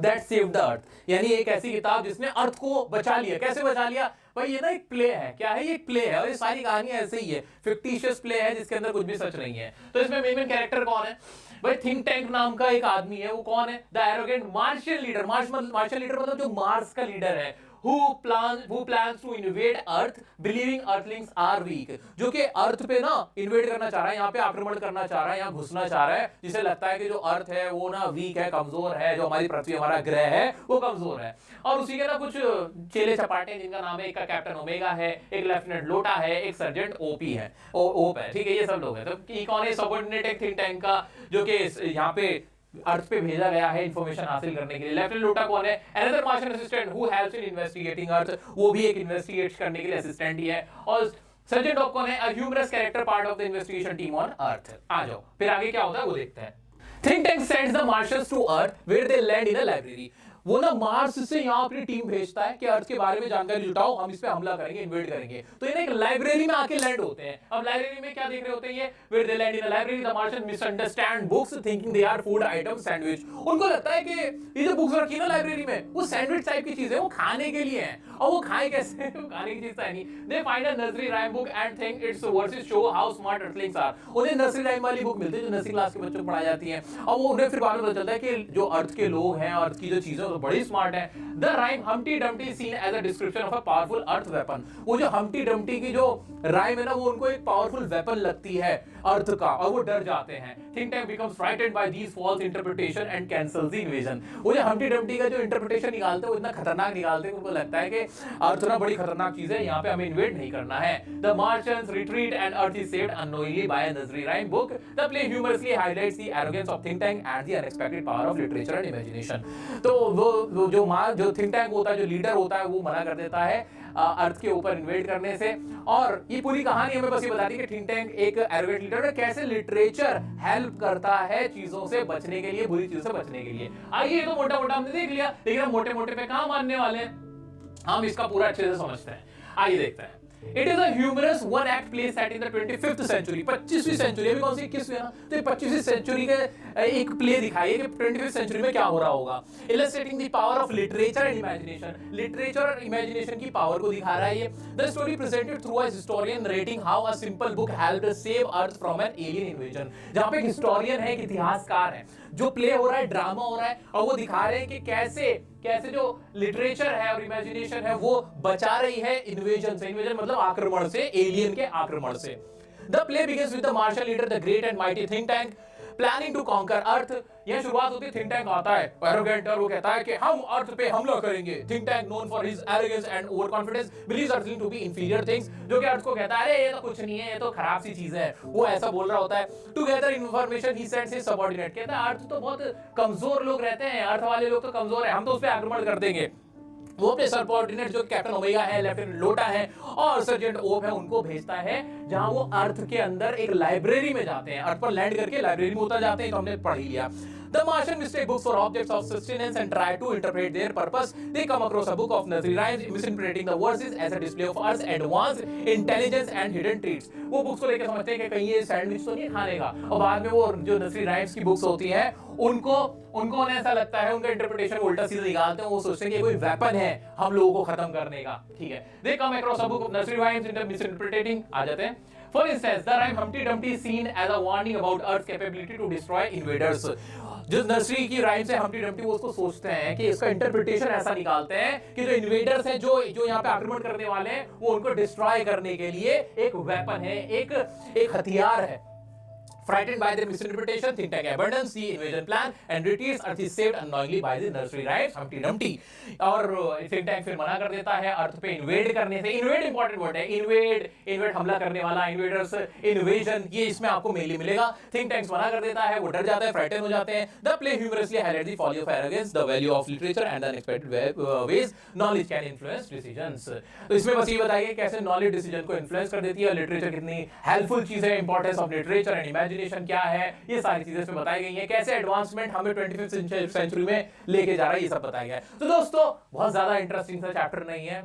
That saved the earth, यानी एक ऐसी किताब जिसने अर्थ को बचा लिया। कैसे बचा लिया भाई? ये ना एक प्ले है। क्या है? ये एक प्ले है, और ये सारी कहानियां ऐसे ही है, फिक्टिशियस प्ले है जिसके अंदर कुछ भी सच नहीं है। तो इसमें मेन कैरेक्टर कौन है भाई? थिंक टैंक नाम का एक आदमी है। वो कौन है? The arrogant martial leader. Martial leader मतलब जो मार्स का लीडर है, who plans to invade earth believing earthlings are weak, जो कि अर्थ पे ना इन्वेड करना चाह रहा है, यहाँ पे आक्रमण करना चाह रहा है, यहाँ घुसना चाह रहा है, जिसे लगता है कि जो अर्थ है वो ना वीक है, कमजोर है, जो हमारी पृथ्वी हमारा ग्रह है वो कमजोर है। और उसी के ना कुछ चेले चपाटे जिनका नाम है, एक का कैप्टन ओमेगा है, एक लेफ्टिनेंट लोटा है, एक सर्जेंट ओपी है, ओप है, ठीक है, ये सब लोग हैं। तो कौन है? सबऑर्डिनेट एक थिंक टैंक का, जो कि यहाँ पे अर्थ पे भेजा गया है इंफॉर्मेशन हासिल करने के लिए। लेफ्टिनेंट लोटा कौन है? Another Martian assistant who helps in investigating Earth, वो भी एक इन्वेस्टिगेट करने के लिए असिस्टेंट ही है। और सर्जेंट ऑफ कौन है? A humorous character part of the investigation team on Earth. आ जाओ फिर आगे क्या होता है वो देखते हैं। Think tank sends the Martians to Earth where they land in a library. वो ना मार्स से यहाँ अपनी टीम भेजता है कि अर्थ के बारे में जानकारी जुटाओ, हम इस पे हमला करेंगे, इन्वेड करेंगे। तो ये एक लाइब्रेरी में आके लैंड होते हैं। अब लाइब्रेरी में क्या देख रहे होते हैं ये? Where they land in a library the Martian misunderstand books thinking they are food item sandwich. उनको लगता है कि ये जो बुक्स रखी ना लाइब्रेरी में वो सैंडविच टाइप की चीज है, वो खाने के लिए है। और वो खाए कैसे? वो खाने की चीज है नहीं। They find a nursery rhyme book and think it's verses show how smart earthlings are. उन्हें नर्सरी राइम वाली बुक मिलती है जो नर्सरी क्लास के बच्चों को पढ़ाई जाती है, और वो उन्हें फिर बाद में पता चलता है कि जो अर्थ के लोग हैं, अर्थ की जो चीजें वो बड़ी स्मार्ट है। The rhyme Humpty Dumpty seen as a description of a powerful earth weapon। वो जो Humpty Dumpty की जो राइम है ना, वो उनको एक पावरफुल वेपन लगती है अर्थ का, और वो डर जाते हैं। Think tank becomes frightened by these false interpretation and cancels the invasion। वो जो Humpty Dumpty का जो इंटरप्रिटेशन निकालते हैं वो इतना खतरनाक निकालते हैं, उनको लगता है कि अर्थ ना बड़ी खतरनाक चीज है, यहाँ पे हमें इन्वेड नहीं करना है। The Martians retreat and Earth is saved unknowingly by a nursery rhyme book। The play humorously highlights the arrogance of think tank and the unexpected power of literature and imagination। तो वो जो think tank होता है, जो leader होता है, वो मना कर देता है अर्थ के ऊपर इन्वेड करने से। और ये पूरी कहानी हमें बस ये बताती है कि थिंक टैंक एक एरोगेंट लीडर है, कैसे लिटरेचर हेल्प करता है चीजों से बचने के लिए, बुरी चीजों से बचने के लिए। आइए, तो मोटा मोटा हमने देख लिया, लेकिन हम मोटे मोटे पे कहां मानने वाले हैं? हम इसका पूरा अच्छे से समझते हैं। आइए देखते हैं। It is a humorous one act play set in the 25th century। 25वीं सेंचुरी, अभी कौन सी 21वीं है ना, तो 25वीं सेंचुरी के एक प्ले दिखाइए कि 25th सेंचुरी में क्या हो रहा होगा। Illustrating the power of literature and imagination। Literature और इमेजिनेशन की पावर को दिखा रहा है ये। The story presented through a historian narrating how a simple book helped save Earth from an alien invasion। जहाँ पे एक हिस्टोरियन है, एक इतिहासकार है, जो प्ले हो रहा है, ड्रामा हो रहा है, और वो दिखा रहे हैं कि कैसे जो लिटरेचर है और इमेजिनेशन है वो बचा रही है इन्वेजन से। इन्वेजन मतलब आक्रमण से, एलियन के आक्रमण से। The play begins with the martial leader, the great and mighty think tank, planning to conquer Earth। यह शुरुआत होती है, थिंक टैंक आता है एरोगेंट, और वो कहता है कि हम अर्थ पे हमला करेंगे। Think tank known for his arrogance and over confidence believes Earth to be inferior things, जो कि अर्थ को कहता है अरे ये तो कुछ नहीं है, ये तो खराब सी चीज है, वो ऐसा बोल रहा होता है। To gather information he sends his subordinate, कहता है अर्थ तो बहुत कमजोर लोग रहते हैं, अर्थ वाले लोग तो कमजोर है, हम तो उस पे आक्रमण कर देंगे। वो अपने सबऑर्डिनेट जो कैप्टन ओमेगा है, लेफ्टिनेंट लोटा है और सर्जेंट ओप है, उनको भेजता है जहां वो अर्थ के अंदर एक लाइब्रेरी में जाते हैं। अर्थ पर लैंड करके लाइब्रेरी में उतर जाते हैं, तो हमने पढ़ ही लिया। The Martian mistake books for objects of sustenance and try to interpret their purpose। They come across a book of nursery rhymes, misinterpreting the verses as a display of Earth's advanced intelligence and hidden traits। वो books को लेकर समझते हैं कि कहीं ये sandwich तो नहीं खाने का, और बाद में वो जो नर्सरी राइम्स की बुक्स होती हैं उनको उन्हें ऐसा लगता है, उनका इंटरप्रिटेशन उल्टा सीधा निकालते हैं, वो सोचते हैं कि कोई वेपन है हम लोगों को खत्म करने का। ठीक है, they come across a book of nursery rhymes misinterpreting, आ जाते हैं। For instance, the rhyme Humpty Dumpty is seen as a warning about Earth's capability to destroy invaders। जो नर्सरी की राइम से हम्प्टी डम्प्टी, वो उसको सोचते हैं कि इसका इंटरप्रिटेशन ऐसा निकालते हैं कि जो इन्वेडर्स हैं, जो यहाँ पे आक्रमण करने वाले हैं, वो उनको डिस्ट्रॉय करने के लिए एक वेपन है, एक हथियार है। Frightened by their misinterpretation, think tank abandons the invasion plan and retreats। Earth is saved unknowingly by the nursery rhymes Humpty Dumpty। और think tank फिर मना कर देता है अर्थ पे इन्वेड करने से। इन्वेड इंपॉर्टेंट वर्ड है, इन्वेड हमला करने वाला, इन्वेडर्स, इन्वेजन, ये इसमें आपको मेनली मिलेगा। think tanks मना कर देता है, वो डर जाता है, फ्राइटन हो जाते हैं। The play humorously highlights the folly of arrogance, the value of literature and the unexpected ways knowledge can influence decisions। तो इसमें बस ये बताइए कैसे नॉलेज डिसीजन को इन्फ्लुएंस कर देती है, लिटरेचर कितनी हेल्पफुल चीज है, importance of literature and imagination imagination क्या है, ये सारी चीजें इसमें बताई गई हैं, कैसे एडवांसमेंट हमें 25वीं सेंचुरी में लेके जा रहा है, ये सब बताया गया है। तो दोस्तों बहुत ज्यादा इंटरेस्टिंग सा चैप्टर नहीं है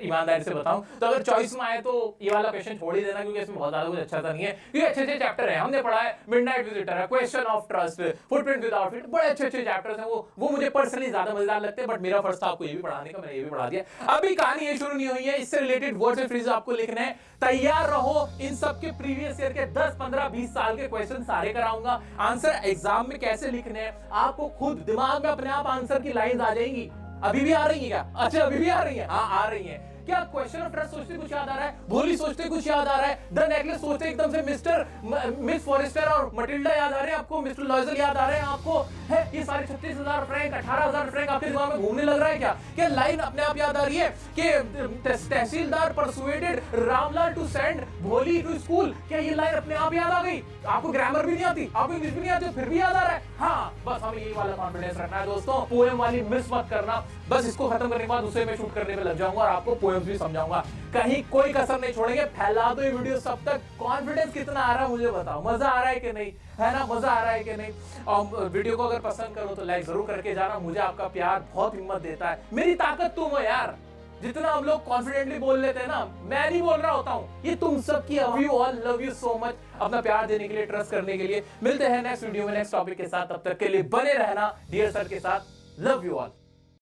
ईमानदारी से बताऊं तो, अगर चॉइस में आए तो ये वाला क्वेश्चन छोड़ ही देना, क्योंकि इसमें बहुत ज्यादा कुछ अच्छा सा नहीं है, क्योंकि अच्छे अच्छे चैप्टर है। हमने पढ़ा है मिडनाइट विजिटर है, question of trust, footprint without fit, बड़े अच्छे अच्छे चैप्टर्स हैं, वो मुझे पर्सनली ज्यादा मजेदार लगते हैं, बट मेरा फर्ज था आपको ये भी पढ़ाने का, मैंने ये भी पढ़ा दिया। अभी कहानी ये शुरू नहीं हुई है, इससे रिलेटेड वर्ड्स एंड फ्रेजेस आपको लिखने हैं, तैयार रहो। इन सब के प्रीवियस ईयर के 10 15 20 साल के क्वेश्चन सारे कराऊंगा, आंसर एग्जाम में कैसे लिखने हैं आपको खुद दिमाग में अपने आप आंसर की लाइंस आ जाएंगी। अभी भी आ रही है क्या? अच्छा अभी भी आ रही है, हाँ आ रही है। क्या क्वेश्चन ऑफ ट्रस्ट सोचते कुछ याद आ रहा है, भोली सोचते कुछ याद आ रहा है, द नेकलेस सोचते एकदम से मिस्टर मिस फॉरेस्टर और मटिल्डा याद आ रहे हैं आपको, मिस्टर लॉयजल याद आ रहे हैं आपको, है ये सारे 36,000 फ्रैंक 18,000 फ्रैंक आपके दिमाग में घूमने लग रहा है क्या? क्या लाइन अपने आप याद आ रही है कि तहसीलदार परसुएडेड रामलाल टू सेंड भोली टू स्कूल? क्या ये लाइन अपने आप याद आ गई? आपको ग्रामर भी नहीं आती, आपको इंग्लिश भी नहीं आती, फिर भी याद आ रहा है? हाँ, बस हमें यही वाला कॉन्फिडेंस रखना है दोस्तों। पोएम वाली मिस मत करना, बस इसको खत्म करने के बाद उसे मैं शूट करने पे लग जाऊंगा और आपको पोएम्स भी समझाऊंगा, कहीं कोई कसर नहीं छोड़ेंगे। फैला दो ये वीडियो सब तक। कॉन्फिडेंस कितना आ रहा है मुझे बताओ, मजा आ रहा है कि नहीं, है ना, मजा आ रहा है कि नहीं? और वीडियो को अगर पसंद करो तो लाइक जरूर करके जाना, मुझे आपका प्यार बहुत हिम्मत देता है, मेरी ताकत तुम हो यार। जितना हम लोग कॉन्फिडेंटली बोल लेते हैं ना, मैं नहीं बोल रहा होता हूँ, ये तुम सब की। You all, love you so much, अपना प्यार देने के लिए, ट्रस्ट करने के लिए। मिलते हैं नेक्स्ट वीडियो में नेक्स्ट टॉपिक के साथ, तब तक के लिए बने रहना डियर सर के साथ। Love you all.